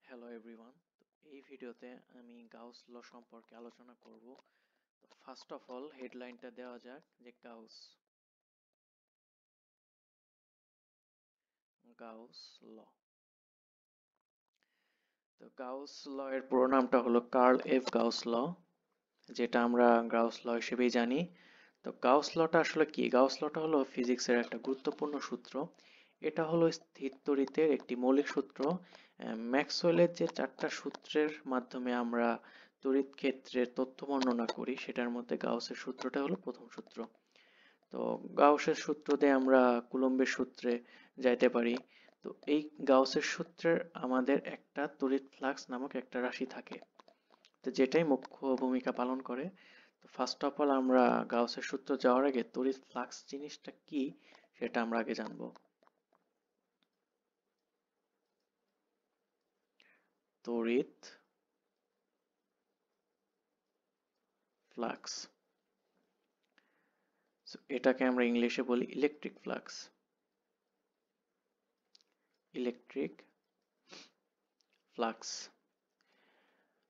Hello everyone, এই ভিডিওতে আমি গাউস ল সম্পর্কে আলোচনা করব। তো ফার্স্ট অফ অল হেডলাইনটা দেওয়া যাক যে গাউস ল। তো গাউস ল এর পুরো নামটা হলো কার্ল এফ গাউস ল, যেটা আমরা গাউস ল হিসেবেই জানি। তো গাউস লটা আসলে কি? গাউস লটা হলো ফিজিক্সের একটা গুরুত্বপূর্ণ সূত্র। এটা হলো স্থির তড়িতের একটি মৌলিক সূত্র। ম্যাক্সওয়েলের যে চারটা সূত্রের মাধ্যমে আমরা তড়িৎ ক্ষেত্রের তথ্য বর্ণনা করি, সেটার মধ্যে গাউসের সূত্রটা হলো প্রথম সূত্র। তো গাউসের সূত্র দিয়ে আমরা কুলম্বের সূত্রে যাইতে পারি। তো এই গাউসের সূত্রের আমাদের একটা তড়িৎ ফ্লাক্স নামক একটা রাশি থাকে, তো যেটাই মুখ্য ভূমিকা পালন করে। তো ফার্স্ট অফ অল আমরা গাউসের সূত্র যাওয়ার আগে তড়িৎ ফ্লাক্স জিনিসটা কি সেটা আমরা আগে জানবো। তড়িৎ ফ্লাক্স, এটাকে আমরা ইংলিশে বলি electric flux. Electric flux,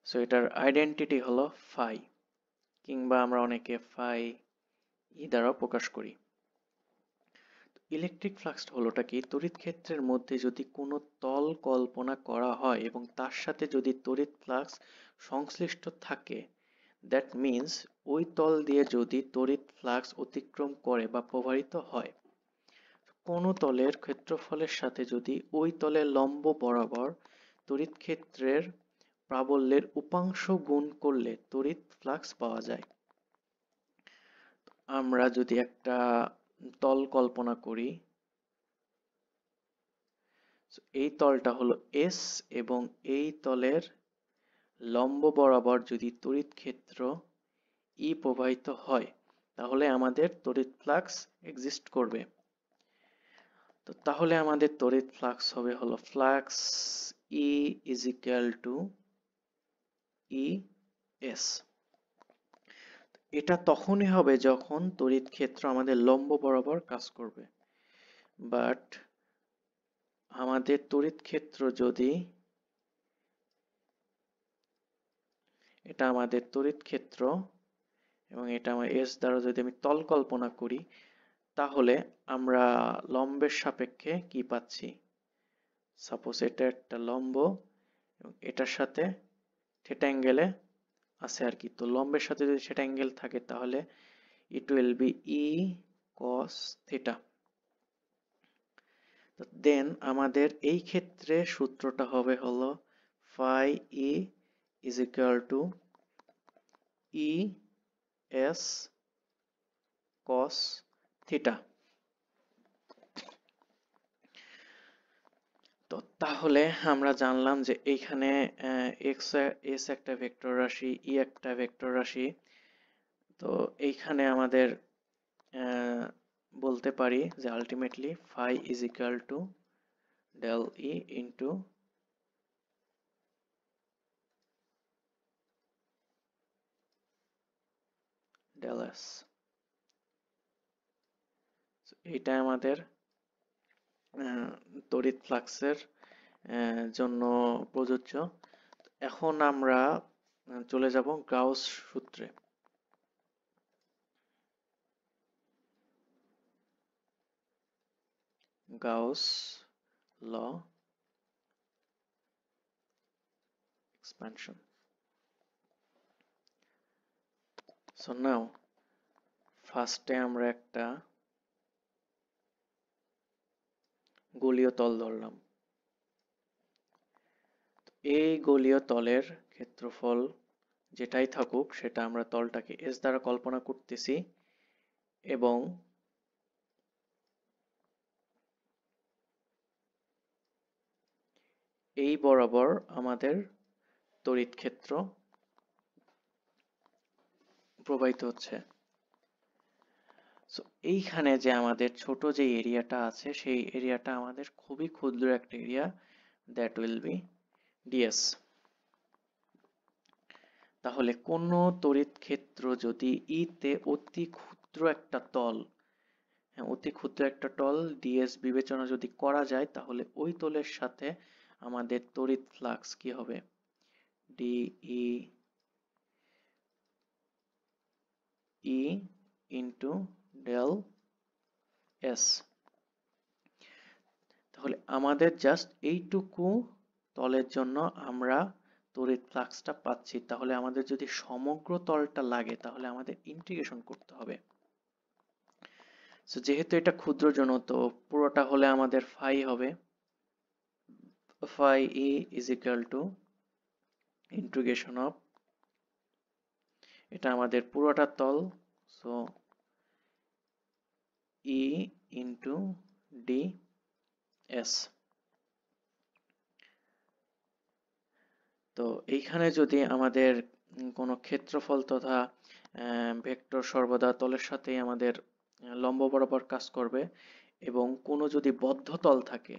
so এটার আইডেন্টিটি হলো ফাই, কিংবা আমরা অনেকে ফাই ই দ্বারা প্রকাশ করি। ইলেকট্রিক ফ্লাক্স হলোটা কি? তড়িৎ ক্ষেত্রের মধ্যে যদি কোনো তল কল্পনা করা হয় এবং তার সাথে যদি তড়িৎ ফ্লাক্স সংশ্লিষ্ট থাকে, দ্যাট মিন্স ওই তল দিয়ে যদি তড়িৎ ফ্লাক্স অতিক্রম করে বা প্রবাহিত হয়, কোনো তলের ক্ষেত্রফলের সাথে যদি ওই তলের লম্ব বরাবর তড়িৎ ক্ষেত্রের প্রাবল্যের উপাংশ গুণ করলে তড়িৎ ফ্লাক্স পাওয়া যায়। আমরা যদি একটা তল কল্পনা করি, এই তলটা হলো এস এবং এই তলের লম্ব বরাবর যদি তড়িৎ ক্ষেত্র ই প্রবাহিত হয়, তাহলে আমাদের তড়িৎ ফ্লাক্স এক্সিস্ট করবে। তো তাহলে আমাদের তড়িৎ ফ্লাক্স হবে হলো flux E is equal to E S. এটা তখনই হবে যখন তড়িৎ ক্ষেত্র আমাদের লম্ব বরাবর কাজ করবে। বাট আমাদের তড়িৎ ক্ষেত্র যদি এটা আমাদের তড়িৎ ক্ষেত্র এবং এটা আমার এস দ্বারা যদি আমি তল কল্পনা করি, তাহলে আমরা লম্বের সাপেক্ষে কি পাচ্ছি? সাপোজ এটা একটা লম্ব এবং এটার সাথে থিটা অ্যাঙ্গেলে আছে আর কি। তো লম্বের সাথে যদি সেটা অ্যাঙ্গেল থাকে, তাহলে it will be E cos theta. তো দেন আমাদের এই ক্ষেত্রে সূত্রটা হবে হলো phi E is equal to E S cos theta. তো তাহলে আমরা জানলাম যে এইখানে এক্স এস একটা ভেক্টর রাশি, ই একটা ভেক্টর রাশি। তো এইখানে আমাদের বলতে পারি যে ultimately phi is equal to del E into del S. এইটা আমাদের তড়িৎ ফ্লাক্সের জন্য প্রযোজ্য। এখন আমরা চলে যাব গাউস সূত্রে। গাউস ল এক্সপ্যানশন। সো নাও ফার্স্টে আমরা একটা গোলীয় তল ধরলাম। এই গোলীয় তলের ক্ষেত্রফল যেটাই থাকুক, সেটা আমরা তলটাকে এস দ্বারা কল্পনা করতেছি এবং এই বরাবর আমাদের তড়িৎ ক্ষেত্র প্রবাহিত হচ্ছে। সো এইখানে যে আমাদের ছোট যে এরিয়াটা আছে, সেই এরিয়াটা আমাদের খুবই ক্ষুদ্র একটা area, that will be DS. তাহলে কোন তড়িৎ ক্ষেত্র যদি ই তে অতি ক্ষুদ্র একটা তল, অতি ক্ষুদ্র একটা তল ডিএস বিবেচনা যদি করা যায়, তাহলে ওই তলের সাথে আমাদের তড়িৎ ফ্লাক্স কি হবে, ডিই ই ইন্টু ডেল এস। তাহলে আমাদের জাস্ট এইটুকু তলের জন্য আমরা তড়িৎ ফ্লাক্সটা পাচ্ছি। তাহলে আমাদের যদি সমগ্র তলটা লাগে তাহলে আমাদের ইন্টিগ্রেশন করতে হবে। সো যেহেতু এটা ক্ষুদ্র জন্য, তো পুরোটা হলে আমাদের ফাই হবে, phi E is equal to integration of, এটা আমাদের পুরোটা তল, so E into d S. তো এইখানে যদি আমাদের কোনো ক্ষেত্রফল তথা ভেক্টর সর্বদা তলের সাথেই আমাদের লম্ব বরাবর কাজ করবে, এবং কোনো যদি বদ্ধ তল থাকে,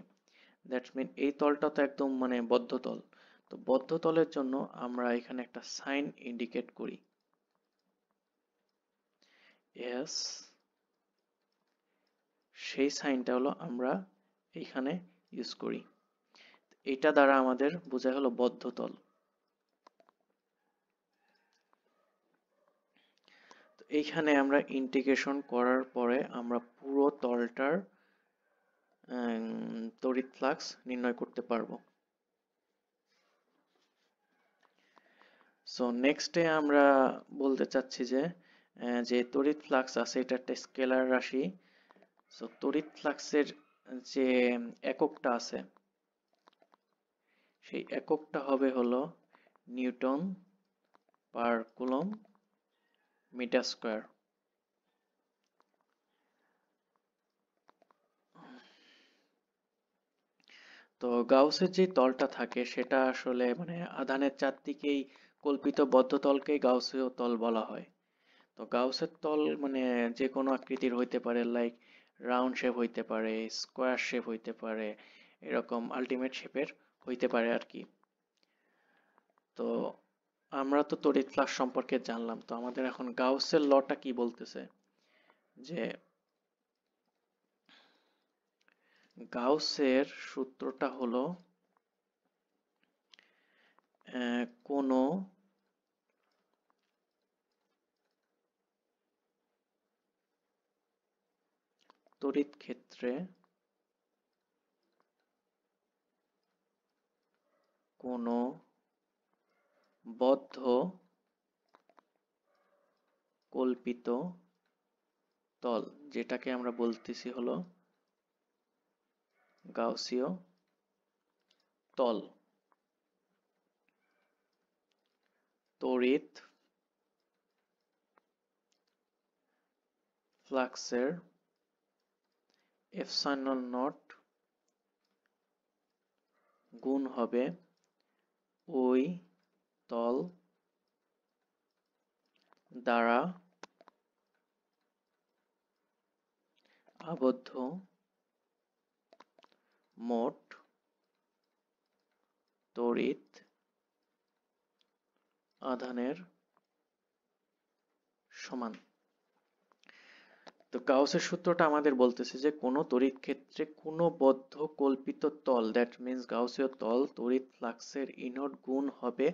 দ্যাটস মিন এই তলটা তো একদম মানে বদ্ধ তল, তো বদ্ধ তলের জন্য আমরা এখানে একটা সাইন ইন্ডিকেট করি, এস, সেই সাইনটা হলো আমরা এইখানে ইউজ করি। এটা দ্বারা আমাদের বোঝা হলো বদ্ধ তল। এইখানে আমরা ইন্টিগ্রেশন করার পরে আমরা পুরো তলটার তড়িৎ ফ্লাক্স নির্ণয় করতে পারবো। সো নেক্সটে আমরা বলতে চাচ্ছি যে যে তড়িৎ ফ্লাক্স আছে এটা একটা স্কেলার রাশি। সো তড়িৎ ফ্লাক্সের যে এককটা আছে সেই এককটা হবে হলো newton per coulomb metre square. তো গাউসের যে তলটা থাকে সেটা আসলে মানে আধানের চারদিকেই কল্পিত বদ্ধ তলকেই গাউসীয় তল বলা হয়। তো গাউসের তল মানে যে কোনো আকৃতির হইতে পারে, লাইক রাউন্ড শেপ হইতে পারে, স্কোয়ার শেপ হইতে পারে, এরকম আলটিমেট শেপের হইতে পারে আর কি। তো আমরা তো তড়িৎ ফ্লাক্স সম্পর্কে জানলাম, তো আমাদের এখন গাউসের লটা কি বলতেছে, যে গাউসের সূত্রটা হলো কোনো তড়িৎ ক্ষেত্রে কোনো বদ্ধ কল্পিত তল, যেটাকে আমরা বলতেছি হলো গাউসীয় তল, তড়িৎ ফ্লাক্সের এপসাইলন নট গুণ হবে ওই তল দ্বারা আবদ্ধ মোট তড়িৎ আধানের সমান। তো গাউসের সূত্রটা আমাদের বলতেছে যে কোনো তড়িৎ ক্ষেত্রে কোনো বদ্ধ কল্পিত তল, দ্যাট মিন্স গাউসীয় তল, তড়িৎ ফ্লাক্সের ইনট গুণ হবে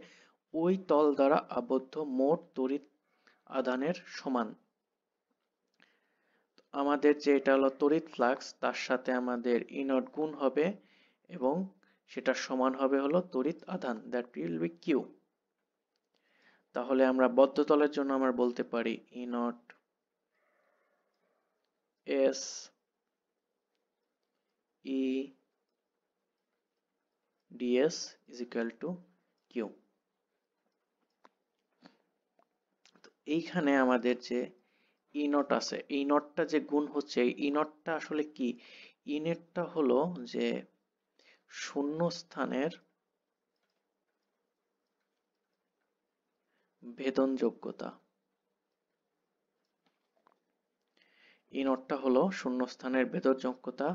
ওই তল দ্বারা আবদ্ধ মোট তড়িৎ আধানের সমান। আমাদের যে এটা হলো তড়িৎ ফ্লাক্স, তার সাথে আমাদের ইনট গুণ হবে এবং সেটা সমান হবে হলো তড়িৎ আধান, দ্যাট উইল বি কিউ। তাহলে আমরা বদ্ধ তলের জন্য আমরা বলতে পারি e naught s e d s is equal to q. এইখানে আমাদের যে ই নট আছে, এই নটটা যে গুণ হচ্ছে, ই নটটা আসলে কি, ই নটটা হলো যে শূন্য স্থানের ভেদন যোগ্যতা, ই নটটা হলো শূন্যস্থানের ভেদন যোগ্যতা।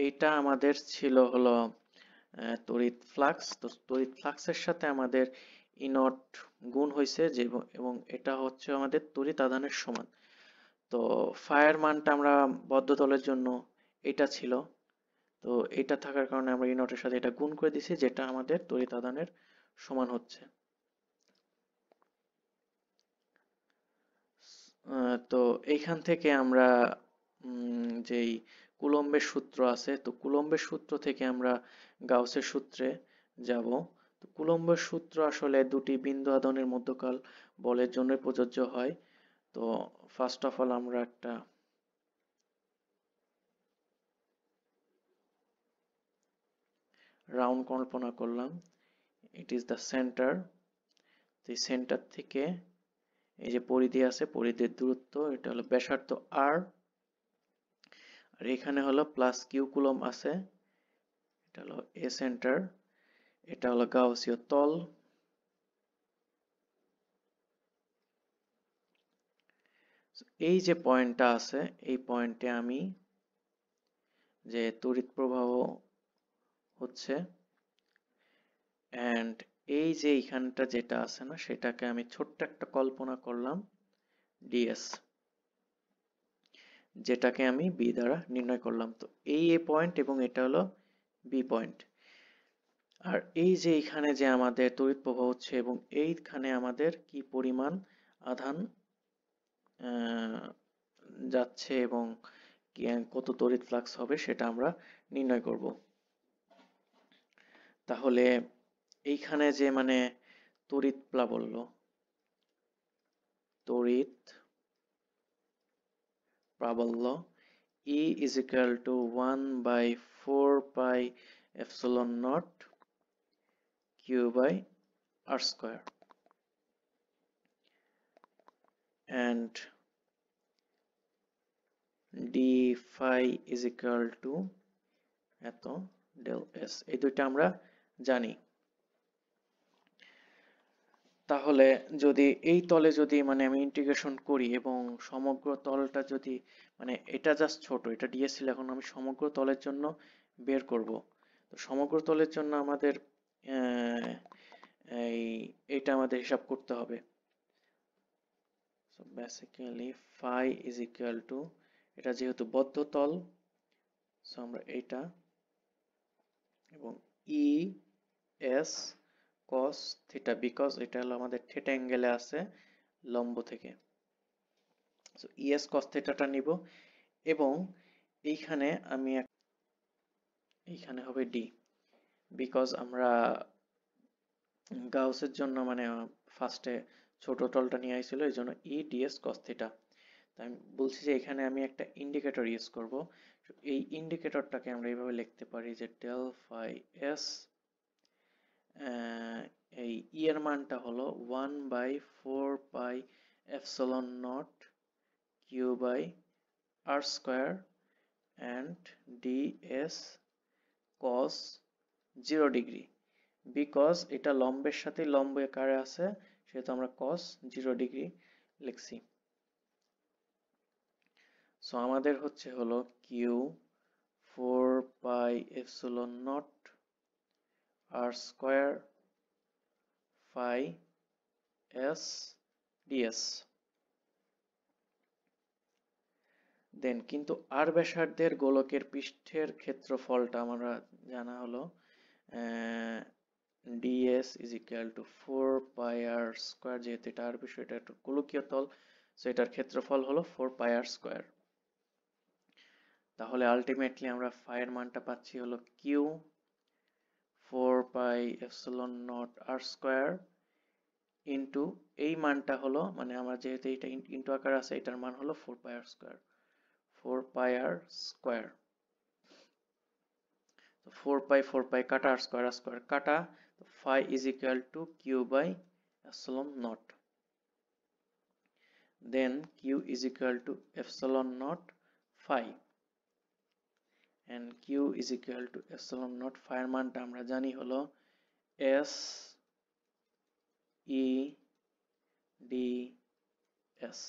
এইটা আমাদের ছিল হলো তড়িৎ ফ্লাক্স, তো তড়িৎ ফ্লাক্সের সাথে আমাদের ই নট গুণ হয়েছে যে, এবং এটা হচ্ছে আমাদের তড়িৎ আধানের সমান। তো ফায়ের মানটা আমরা বদ্ধ তলের জন্য এটা ছিল, তো এটা থাকার কারণে আমরা ই নটের সাথে এটা গুণ করে দিছি, যেটা আমাদের তড়িৎ আধানের সমান হচ্ছে। তো এইখান থেকে আমরা যেই কুলম্বের সূত্র আছে, তো কুলম্বের সূত্র থেকে আমরা গাউসের সূত্রে যাব। তো কুলম্বের সূত্র আসলে দুটি বিন্দু আধানের মধ্যকাল বলের জন্য প্রযোজ্য হয়। তো ফার্স্ট অফ অল আমরা একটা রাউন্ড কল্পনা করলাম, ইট ইজ দ্য সেন্টার। তো এই সেন্টার থেকে এই যে পরিধি আছে, পরিধির দূরত্ব, এটা হলো ব্যাসার্ধ আর, আর এখানে হলো প্লাস কিউ কুলম্ব আছে, এটা হলো এ সেন্টার, এটা হলো গাউসীয় তল। এই যে পয়েন্টটা আছে, এই পয়েন্টে আমি যে তড়িৎ প্রবাহ হচ্ছে, এন্ড এই যে এইখানটা যেটা আছে না, সেটাকে আমি ছোট্ট একটা কল্পনা করলাম ডিএস, যেটাকে আমি বি দ্বারা নির্ণয় করলাম। তো এই এ পয়েন্ট এবং এটা হলো বি পয়েন্ট। আর এই যে এখানে যে আমাদের তড়িৎ প্রবাহ হচ্ছে এবং এইখানে আমাদের কি পরিমাণ আধান যাচ্ছে এবং কত তড়িৎ ফ্লাক্স হবে সেটা আমরা নির্ণয় করব। তাহলে এইখানে যে মানে তড়িৎ প্রাবল্য, তড়িৎ প্রাবল্য E is equal to 1 by 4 pi epsilon naught Q by R square, and d phi is equal to এত del s, এই দুইটা আমরা জানি। তাহলে যদি এই তলে যদি মানে আমি ইন্টিগ্রেশন করি এবং সমগ্র তলটা যদি মানে এটা জাস্ট ছোট, এটা ডিএস ছিল, এখন আমি সমগ্র তলের জন্য বের করব। তো সমগ্র তলের জন্য আমাদের এটা আমাদের হিসাব করতে হবে। So basically phi is equal to, এটা যেহেতু বদ্ধ তল, সো আমরা এটা এবং E S cos theta, because এটা হলো আমাদের থিটা অ্যাঙ্গেলে আছে লম্ব থেকে, সো ইএস cos থিটাটা নিব এবং এইখানে আমি এইখানে হবে ডি, বিকজ আমরা গাউসের জন্য মানে ফার্স্টে ছোট তলটা নিয়ে আইছিল, এই জন্য ই ডিএস cos থিটা। তাই আমি বলছি যে এখানে আমি একটা ইন্ডিকেটর ইউজ করব। এই ইন্ডিকেটরটাকে আমরা এইভাবে লিখতে পারি যে ডেল ফাই এস, এই ই এর মানটা হলো 1 by 4 pi epsilon naught q by r square and ds cos 0 degree, because এটা লম্বের সাথে লম্ব আকারে আছে, সেহেতু আমরা cos 0 ডিগ্রি লিখছি। সো আমাদের হলো q 4 pi epsilon not R square phi s ds। দেন কিন্তু আর ব্যাসার্ধের গোলকের পৃষ্ঠের ক্ষেত্রফলটা আমরা জানা হলো ds is equal to 4 pi r square, যেহেতু এটা আর বিষয়টা একটু গোলকীয় তল, সো এটার ক্ষেত্রফল হলো 4 pi r square। তাহলে আলটিমেটলি আমরা phi এর মানটা পাচ্ছি হলো q 4 pi epsilon naught r square into এই মানটা হলো মানে আমার যেহেতু এটা ইনটু আকার আছে, এটার মান হলো 4 pi r square, 4 pi r square। তো 4 pi কাটা, r square কাটা, তো phi is equal to q by epsilon naught, then q is equal to epsilon naught phi, and q is equal to epsilon naught phi এর মানটা আমরা জানি হলো s e d s।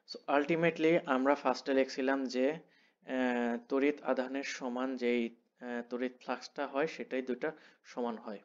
So ultimately আমরা ফার্স্টে লিখছিলাম যে তড়িৎ আধানের সমান যেই তড়িৎ ফ্লাক্সটা হয় সেটাই দুইটা সমান হয়।